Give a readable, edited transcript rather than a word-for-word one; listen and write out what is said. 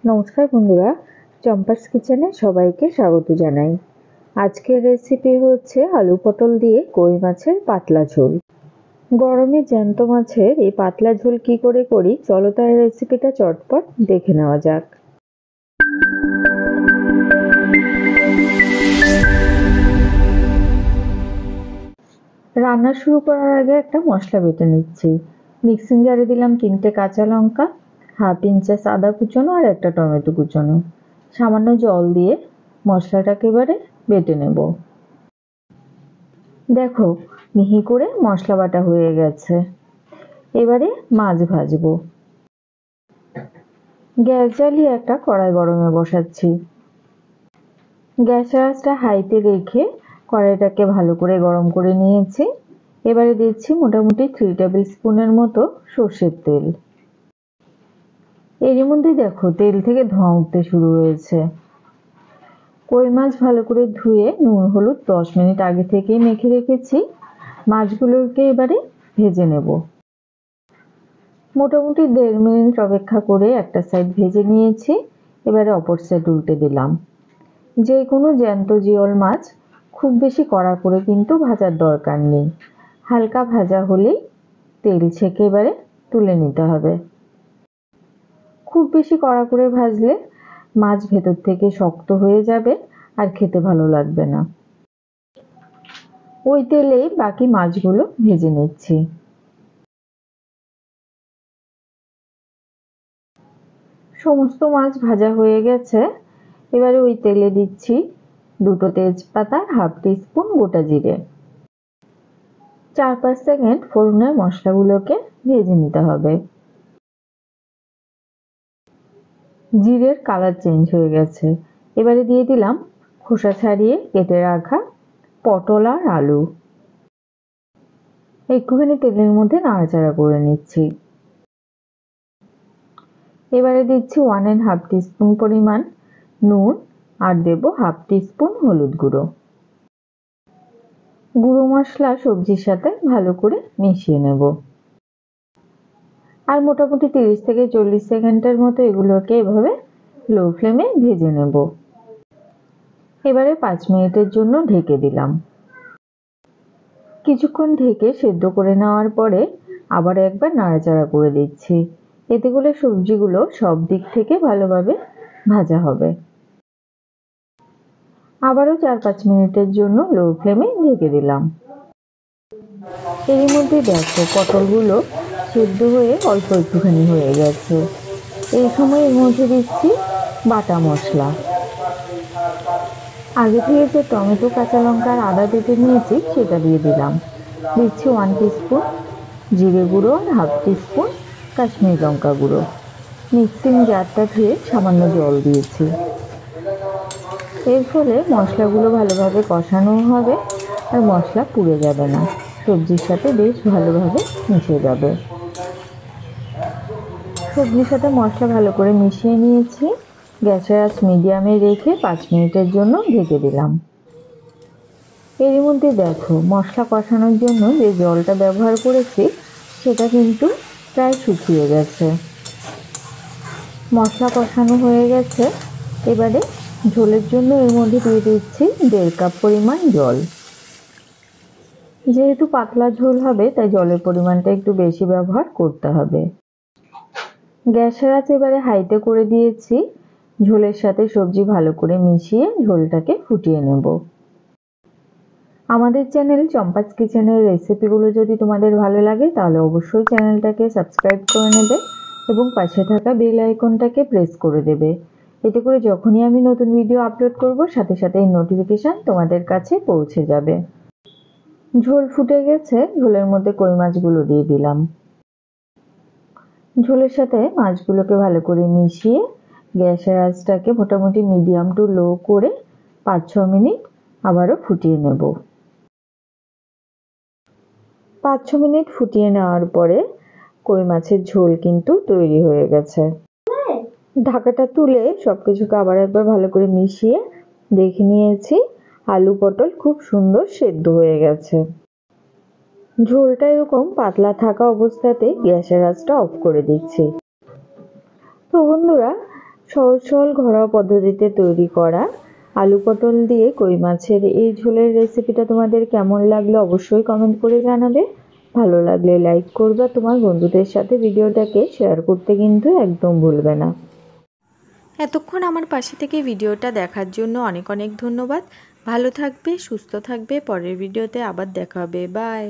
নমস্কার বন্ধুরা, চম্পাস কিচেনে সবাইকে স্বাগত জানাই। আজকের রেসিপি হচ্ছে আলু পটল দিয়ে কই মাছের পাতলা ঝোল। গরমে জ্যান্ত মাছের এই পাতলা ঝোল কি করে করি চলো তার রেসিপিটা চটপট দেখে নেওয়া যাক। রান্না শুরু করার আগে একটা মশলা বেটে নিচ্ছি। মিক্সিং জারে দিলাম 3টে কাঁচা লঙ্কা, হাফ ইঞ্চেস আদা কুচোনো আর একটা টমেটো কুচোনো। সামান্য জল দিয়ে মশলাটাকে এবারে বেটে নেব। দেখো মিহি করে মশলা বাটা হয়ে গেছে। এবারে মাছ ভাজবো। গ্যাস জ্বালিয়ে একটা কড়াই গরমে বসাচ্ছি। গ্যাসের আঁচটা হাইতে রেখে কড়াইটাকে ভালো করে গরম করে নিয়েছি। এবারে দিচ্ছি মোটামুটি 3 টেবিল স্পুনের মতো সর্ষের তেল। এর মধ্যে দেখো তেল থেকে ধোঁয়া উঠতে শুরু হয়েছে। কই মাছ ভালো করে ধুয়ে নুন হলুদ 10 মিনিট আগে থেকেই মেখে রেখেছি। মাছগুলোকে এবারে ভেজে নেব। মোটামুটি 1.5 মিনিট অপেক্ষা করে একটা সাইড ভেজে নিয়েছি। এবারে অপর সাইড উল্টে দিলাম। যে কোনো জ্যান্ত জিওল মাছ খুব বেশি কড়া করে কিন্তু ভাজার দরকার নেই, হালকা ভাজা হলেই তেল ছেঁকে এবারে তুলে নিতে হবে। খুব বেশি কড়া করে ভাজলে মাছ ভেতর থেকে শক্ত হয়ে যাবে আর খেতে ভালো লাগবে না। ওই তেলেই বাকি মাছগুলো ভেজে নিচ্ছি। সমস্ত মাছ ভাজা হয়ে গেছে। এবারে ওই তেলে দিচ্ছি 2টো তেজপাতা, হাফ টিস্পুন গোটা জিরে। 4-5 সেকেন্ড ফোড়নের মশলাগুলোকে ভেজে নিতে হবে। জিরের কালার চেঞ্জ হয়ে গেছে। এবারে দিয়ে দিলাম খোসা ছাড়িয়ে কেটে রাখা পটল আর আলু। একটুখানি তেলের মধ্যে নাড়াচাড়া করে নিচ্ছি। এবারে দিচ্ছি 1.5 টিস্পুন পরিমাণ নুন আর দেব হাফ টিস্পুন হলুদ গুঁড়ো। গুঁড়ো মশলা সবজির সাথে ভালো করে মিশিয়ে নেব। আর মোটামুটি 30 থেকে 40 সেকেন্ডের মতো এগুলোকে এভাবে লো ফ্লেমে ভেজে নেব। এবারে 5 মিনিটের জন্য ঢেকে দিলাম। কিছুক্ষণ ঢেকে সেদ্ধ করে নেওয়ার পরে আবার একবার নাড়াচাড়া করে দিচ্ছি। এতে করে সবজিগুলো সব দিক থেকে ভালোভাবে ভাজা হবে। আবারও 4-5 মিনিটের জন্য লো ফ্লেমে ঢেকে দিলাম। এর মধ্যে দেখো পটলগুলো সেদ্ধ হয়ে অল্প একটুখানি হয়ে গেছে। এই সময় এর মধ্যে দিচ্ছি বাটা মশলা। আগে থেকে যে টমেটো, কাঁচা লঙ্কা আর আদা বেটে নিয়েছি সেটা দিয়ে দিলাম। দিচ্ছি 1 টিস্পুন জিরে গুঁড়ো আর হাফ টিস্পুন কাশ্মীরি লঙ্কা গুঁড়ো। মিক্সিং জারটা ধুয়ে সামান্য জল দিয়েছি। এর ফলে মশলাগুলো ভালোভাবে কষানো হবে আর মশলা পুড়ে যাবে না, সবজির সাথে বেশ ভালোভাবে মিশে যাবে। সবজির সাথে মশলা ভালো করে মিশিয়ে নিয়েছি। গ্যাসের আঁচ মিডিয়ামে রেখে 5 মিনিটের জন্য ঢেকে দিলাম। এর মধ্যে দেখো মশলা কষানোর জন্য যে জলটা ব্যবহার করেছি সেটা কিন্তু প্রায় শুকিয়ে গেছে। মশলা কষানো হয়ে গেছে। এবারে ঝোলের জন্য এর মধ্যে দিয়ে দিচ্ছি 1.5 কাপ পরিমাণ জল। যেহেতু পাতলা ঝোল হবে তাই জলের পরিমাণটা একটু বেশি ব্যবহার করতে হবে। গ্যাসের আঁচ এবারে হাইতে করে দিয়েছি। ঝোলের সাথে সবজি ভালো করে মিশিয়ে ঝোলটাকে ফুটিয়ে নেব। আমাদের চ্যানেল চম্পাস কিচেনের রেসিপিগুলো যদি তোমাদের ভালো লাগে তাহলে অবশ্যই চ্যানেলটাকে সাবস্ক্রাইব করে নেবে এবং পাশে থাকা বেল আইকনটাকে প্রেস করে দেবে। এতে করে যখনই আমি নতুন ভিডিও আপলোড করব সাথে সাথে এই নোটিফিকেশন তোমাদের কাছে পৌঁছে যাবে। ঝোল ফুটে গেছে। ঝোলের মধ্যে কই মাছগুলো দিয়ে দিলাম। ঝোলের সাথে মাছগুলোকে ভালো করে মিশিয়ে গ্যাসের আঁচটাকে মোটামুটি মিডিয়াম টু লো করে 5-6 মিনিট আবারও ফুটিয়ে নেব। 5-6 মিনিট ফুটিয়ে নেওয়ার পরে কই মাছের ঝোল কিন্তু তৈরি হয়ে গেছে। ঢাকাটা তুলে সবকিছুকে আবার একবার ভালো করে মিশিয়ে দেখে নিয়েছি আলু পটল খুব সুন্দর সেদ্ধ হয়ে গেছে। ঝোলটা এরকম পাতলা থাকা অবস্থাতে গ্যাসের আঁচটা অফ করে দিচ্ছি। তো বন্ধুরা, সহজ সরল ঘরোয়া পদ্ধতিতে তৈরি করা আলু পটল দিয়ে কই মাছের এই ঝোলের রেসিপিটা তোমাদের কেমন লাগলো অবশ্যই কমেন্ট করে জানাবে। ভালো লাগলে লাইক করবে, তোমার বন্ধুদের সাথে ভিডিওটাকে শেয়ার করতে কিন্তু একদম ভুলবে না। এতক্ষণ আমার পাশে থেকে ভিডিওটা দেখার জন্য অনেক অনেক ধন্যবাদ। ভালো থাকবে, সুস্থ থাকবে। পরের ভিডিওতে আবার দেখা হবে। বাই।